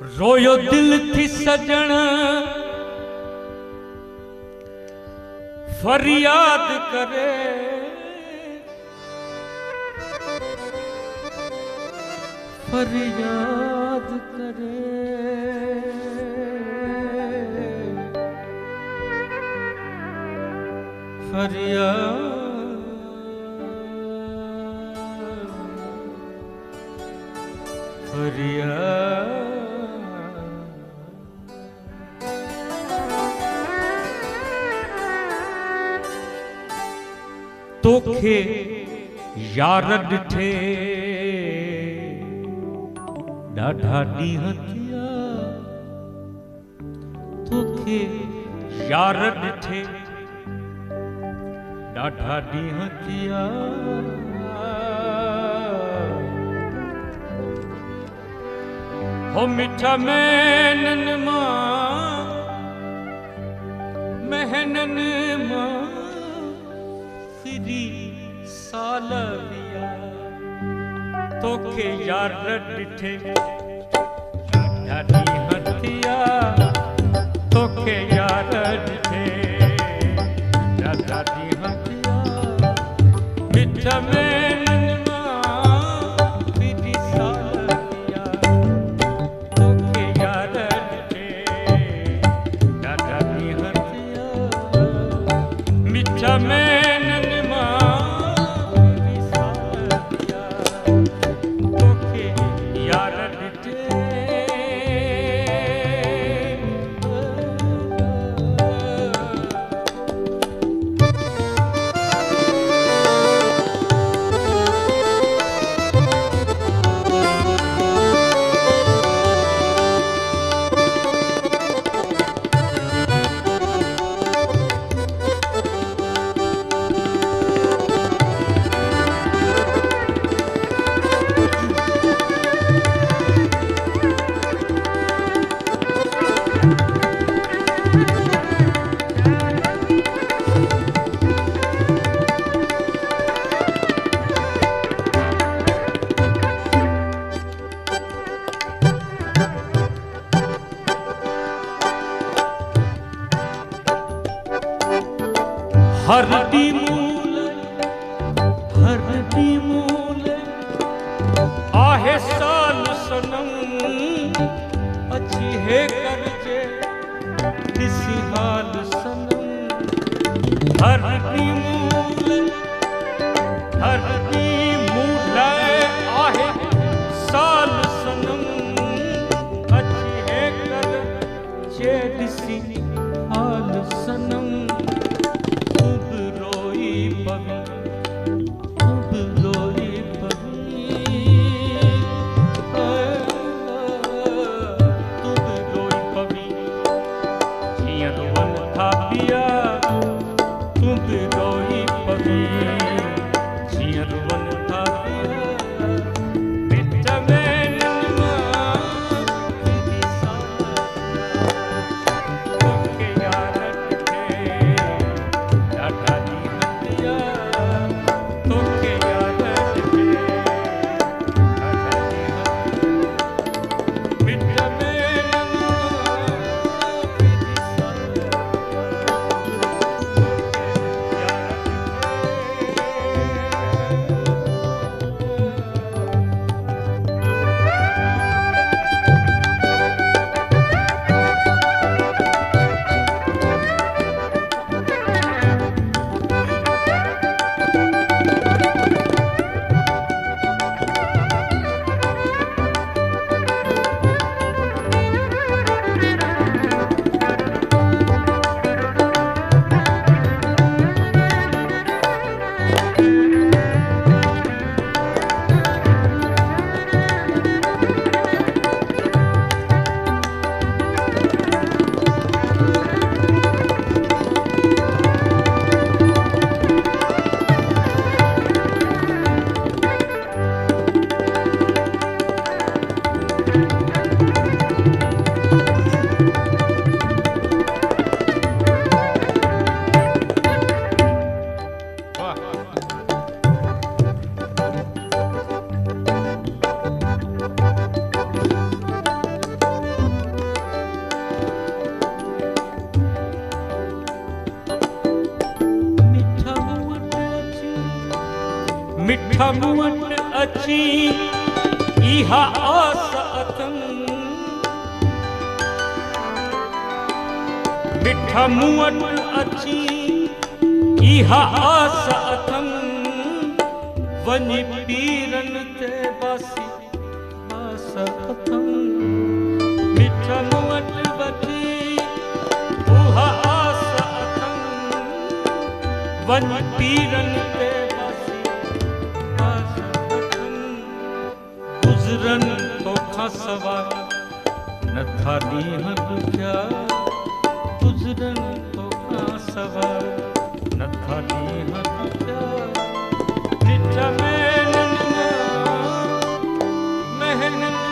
रोयो दिल थी सजण फरियाद करे, फरियाद करे। फरियाद फरियाद तोखे यार ॾिठे ॾाढा ॾींहं थिया, तोखे यार ॾिठे ॾाढा ॾींहं थिया। हो मिठा महनन मां महनन मां फिरी साल विया, तोखे यार ॾिठे ॾाढा ॾींहं थिया, तोखे यार ॾिठे ॾाढा ॾींहं थिया। मिठा महनन मां फिरी साल विया, तोखे यार ॾिठे ॾाढा ॾींहं थिया। मिठा महनन मां फिरी साल विया, तोखे यार ॾिठे। हर डी मूल आहे साल सनम, अच्छी है करजे किसी हाल सनम। हर डी मूल आहे साल सनम, अच्छी है करजे किसी हाल सनम। Piya, tu इहा आस अथम मिठा मुअट अची इहा आस अथम वञी पीरन ते बासी आस अथम मिठा मुअट वठी उहा आस अथम वञी पीरन ते बासी आस अथम गुज़रन तोखां सवाइ नथा ॾींहं ॾुखिया गुज़रन तोखां सवाइ नथा ॾींहं ॾुखिया निठ महननि मां महननि